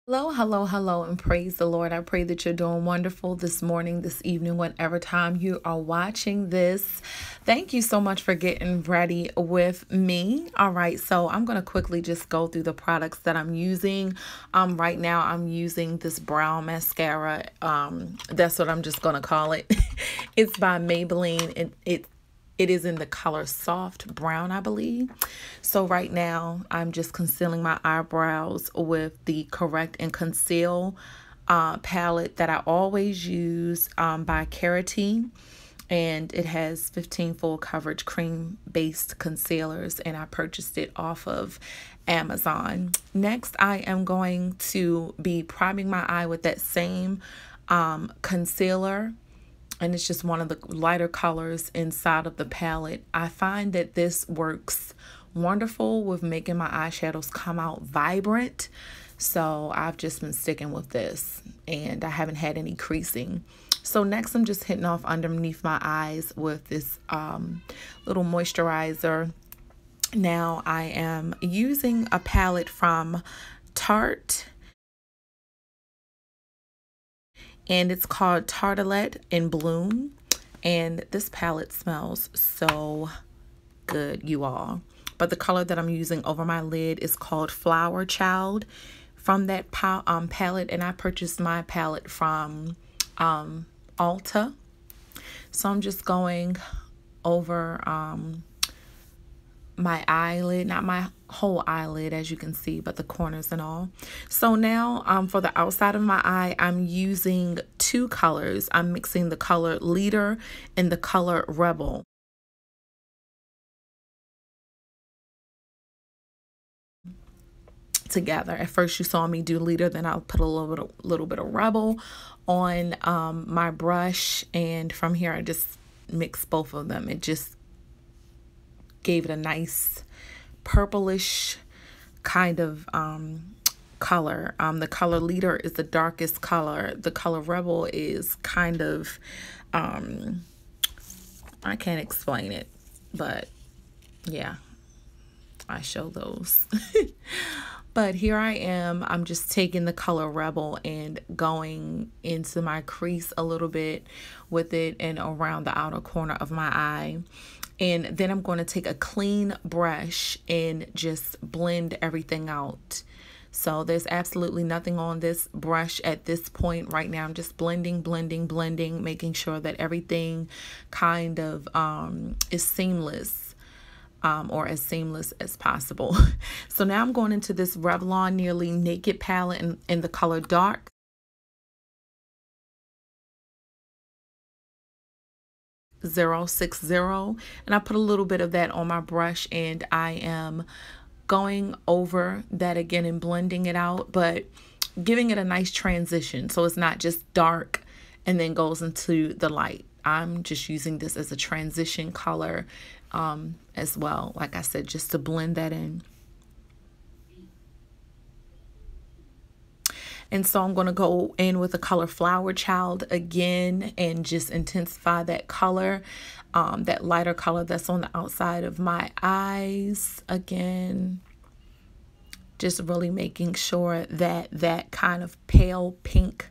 Hello, hello, hello, and praise the Lord. I pray that you're doing wonderful this morning, this evening, whatever time you are watching this. Thank you so much for getting ready with me. All right, so I'm going to quickly just go through the products that I'm using. Right now, I'm using this brown mascara. That's what I'm just going to call it. It's by Maybelline, and it is in the color soft brown, I believe. So right now, I'm just concealing my eyebrows with the Correct and Conceal palette that I always use by Carity. And it has 15 full coverage cream-based concealers, and I purchased it off of Amazon. Next, I am going to be priming my eye with that same concealer. And it's just one of the lighter colors inside of the palette. I find that this works wonderful with making my eyeshadows come out vibrant. So I've just been sticking with this, and I haven't had any creasing. So next, I'm just hitting off underneath my eyes with this little moisturizer. Now I am using a palette from Tarte, and it's called Tartelette in Bloom, and this palette smells so good, you all. But the color that I'm using over my lid is called Flower Child from that palette, and I purchased my palette from Ulta. So I'm just going over my eyelid, not my whole eyelid as you can see, but the corners and all. So now for the outside of my eye, I'm using two colors. I'm mixing the color Leader and the color Rebel. Together. At first you saw me do Leader, then I'll put a little bit of Rebel on my brush, and from here I just mix both of them. It just gave it a nice purplish kind of color. The color Leader is the darkest color. The color Rebel is kind of I can't explain it, but yeah, I show those. But here I am, I'm just taking the color Rebel and going into my crease a little bit with it and around the outer corner of my eye. And then I'm going to take a clean brush and just blend everything out. So there's absolutely nothing on this brush at this point. Right now I'm just blending, making sure that everything kind of is seamless. Or as seamless as possible. So now I'm going into this Revlon Nearly Naked palette in the color Dark. .060, and I put a little bit of that on my brush, and I am going over that again and blending it out, but giving it a nice transition so it's not just dark and then goes into the light. I'm just using this as a transition color as well, like I said, just to blend that in. And so I'm going to go in with the color Flower Child again and just intensify that color, that lighter color that's on the outside of my eyes again. Just really making sure that that kind of pale pink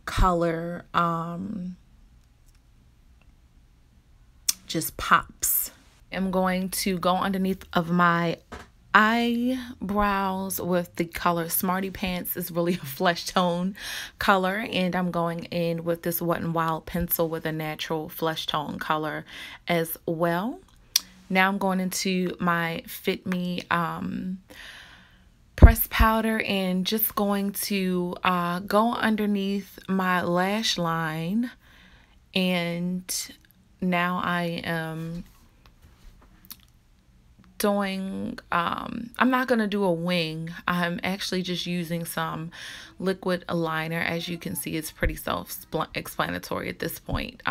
color just pops. I'm going to go underneath of my eyebrows with the color Smarty Pants. Is really a flesh tone color, and I'm going in with this Wet n Wild pencil with a natural flesh tone color as well. Now I'm going into my Fit Me pressed powder and just going to go underneath my lash line, and now I am doing I'm not going to do a wing. I'm actually just using some liquid liner. As you can see, it's pretty self-explanatory at this point,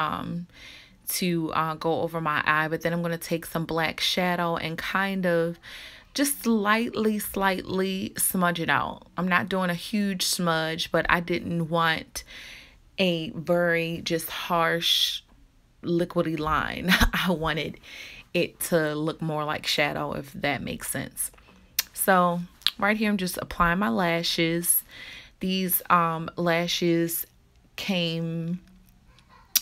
to go over my eye. But then I'm going to take some black shadow and kind of just slightly smudge it out. I'm not doing a huge smudge, but I didn't want a very just harsh liquidy line. I wanted it to look more like shadow, if that makes sense. So right here I'm just applying my lashes, These lashes came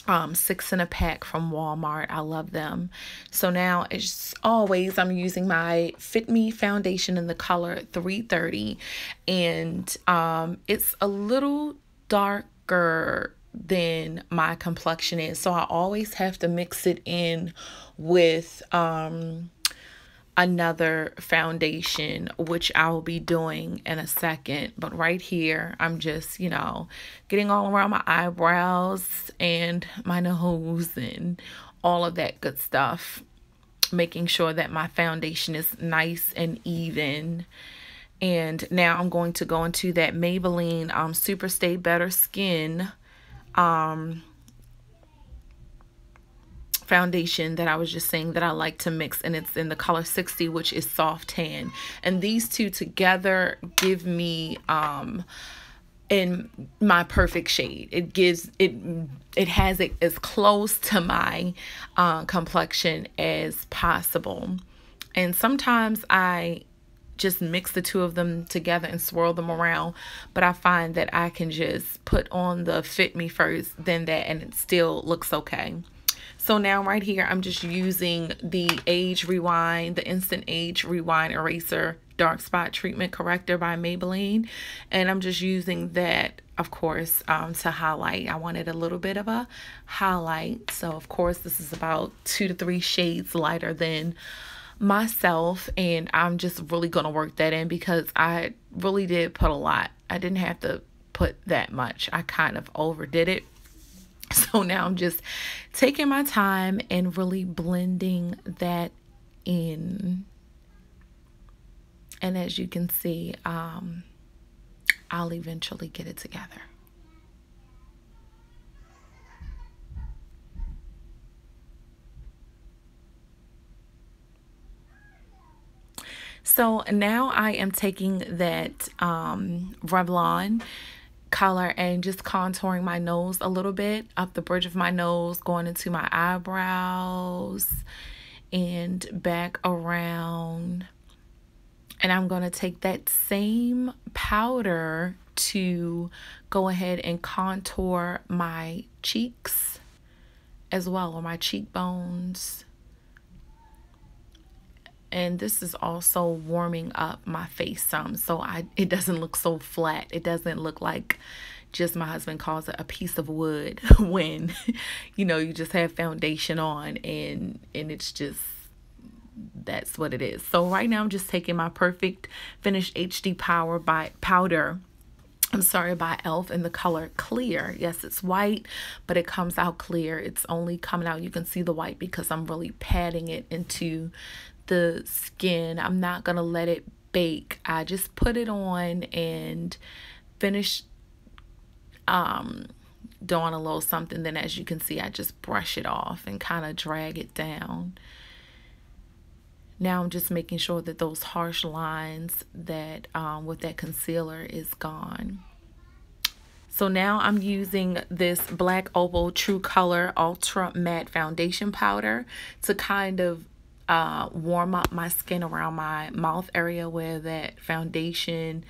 6 in a pack from Walmart. I love them. So now, as always, I'm using my Fit Me foundation in the color 330, and it's a little darker than my complexion is, so I always have to mix it in with another foundation, which I will be doing in a second. But right here, I'm just, getting all around my eyebrows and my nose and all of that good stuff, making sure that my foundation is nice and even. And now I'm going to go into that Maybelline Super Stay Better Skin foundation that I was just saying that I like to mix, and it's in the color 60, which is soft tan. And these two together give me in my perfect shade. It gives it has it as close to my complexion as possible. And sometimes I just mix the two of them together and swirl them around, but I find that I can just put on the Fit Me first, then that, and it still looks okay. So now right here, I'm just using the Age Rewind, the Instant Age Rewind Eraser Dark Spot Treatment Corrector by Maybelline. And I'm just using that, of course, to highlight. I wanted a little bit of a highlight. So, of course, this is about 2 to 3 shades lighter than myself. And I'm just really going to work that in because I really did put a lot. I didn't have to put that much. I kind of overdid it. So now I'm just taking my time and really blending that in. And as you can see, I'll eventually get it together. So now I am taking that Revlon color and just contouring my nose a little bit, up the bridge of my nose, going into my eyebrows and back around. And I'm going to take that same powder to go ahead and contour my cheeks as well, or my cheekbones. And this is also warming up my face some, so it doesn't look so flat. It doesn't look like, just my husband calls it, a piece of wood when you just have foundation on and it's just, that's what it is. So right now I'm just taking my Perfect Finish HD powder by e.l.f. in the color Clear. Yes, it's white, but it comes out clear. It's only coming out, you can see the white because I'm really patting it into the skin. I'm not gonna let it bake. I just put it on and finish doing a little something. Then as you can see, I just brush it off and kind of drag it down. Now I'm just making sure that those harsh lines that with that concealer is gone. So now I'm using this Black Opal True Color Ultra Matte Foundation Powder to kind of warm up my skin around my mouth area where that foundation,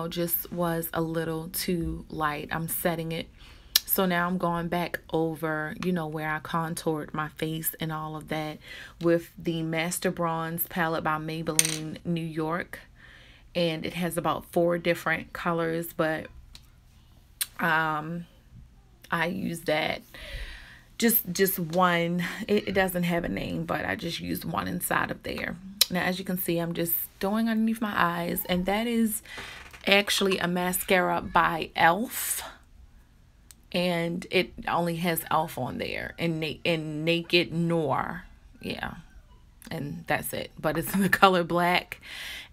just was a little too light. I'm setting it. So now I'm going back over, where I contoured my face and all of that with the Master Bronze palette by Maybelline New York. And it has about 4 different colors, but I use that. Just one. It doesn't have a name, but I just used one inside of there. Now, as you can see, I'm just doing underneath my eyes, and that is actually a mascara by e.l.f. And it only has e.l.f. on there, and Naked Noir. Yeah, and that's it. But it's in the color black,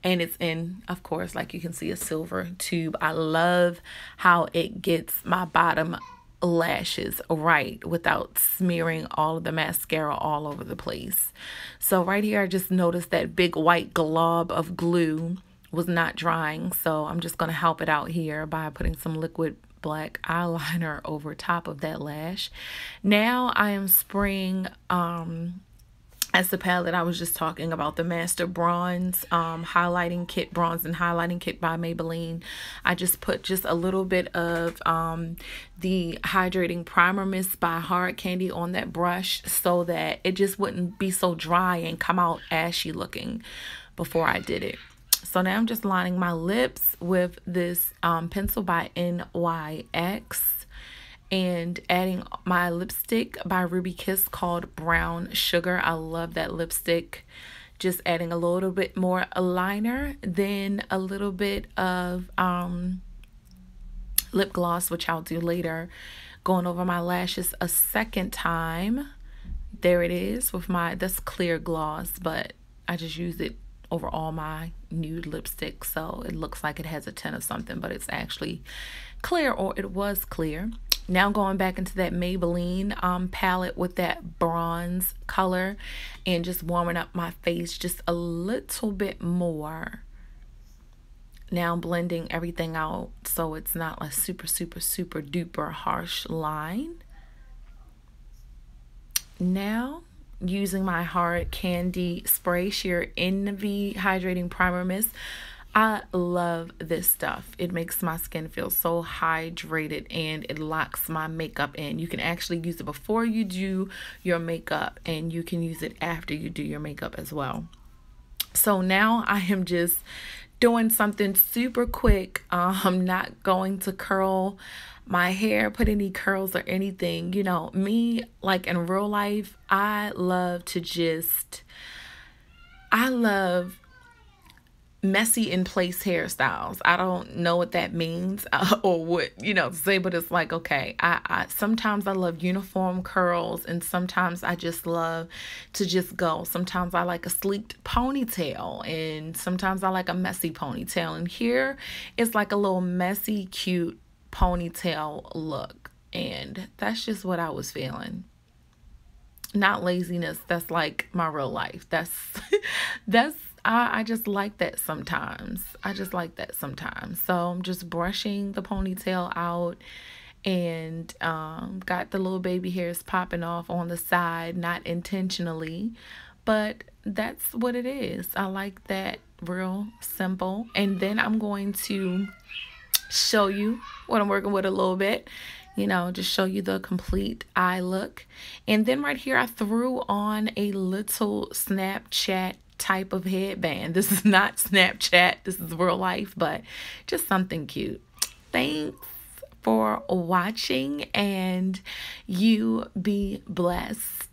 and it's in, of course, like you can see, a silver tube. I love how it gets my bottom lashes right without smearing all of the mascara all over the place. So right here, I just noticed that big white glob of glue was not drying, so I'm just going to help it out here by putting some liquid black eyeliner over top of that lash. Now I am spraying an As the palette I was just talking about, the Master Bronze highlighting kit, bronze and highlighting kit by Maybelline. I just put just a little bit of the hydrating primer mist by Hard Candy on that brush so that it just wouldn't be so dry and come out ashy looking before I did it. So now I'm just lining my lips with this pencil by NYX and adding my lipstick by Ruby Kiss called Brown Sugar. I love that lipstick. Just adding a little bit more liner, then a little bit of lip gloss, which I'll do later. Going over my lashes a second time. There it is with my, that's clear gloss, but I just used it over all my nude lipstick, so it looks like it has a 10 or something, but it's actually clear, or it was clear. Now going back into that Maybelline palette with that bronze color and just warming up my face just a little bit more. Now blending everything out so it's not like super duper harsh line. Now using my Hard Candy Spray Sheer Envy Hydrating Primer Mist. I love this stuff. It makes my skin feel so hydrated and it locks my makeup in. You can actually use it before you do your makeup and you can use it after you do your makeup as well. So now I am just doing something super quick. I'm not going to curl my hair, put any curls or anything. You know, me, like in real life, I love messy in place hairstyles. I don't know what that means or what, you know, to say, but it's like, okay, I sometimes I love uniform curls and sometimes I just love to just go. Sometimes I like a sleeked ponytail and sometimes I like a messy ponytail, and here it's like a little messy, cute ponytail look, and that's just what I was feeling. Not laziness, that's like my real life. I just like that sometimes. I just like that sometimes. So I'm just brushing the ponytail out and got the little baby hairs popping off on the side, not intentionally, but that's what it is. I like that, real simple. And then I'm going to show you what I'm working with a little bit. You know, just show you the complete eye look. And then right here, I threw on a little Snapchat type of headband. This is not Snapchat, this is real life, but just something cute. Thanks for watching and you be blessed.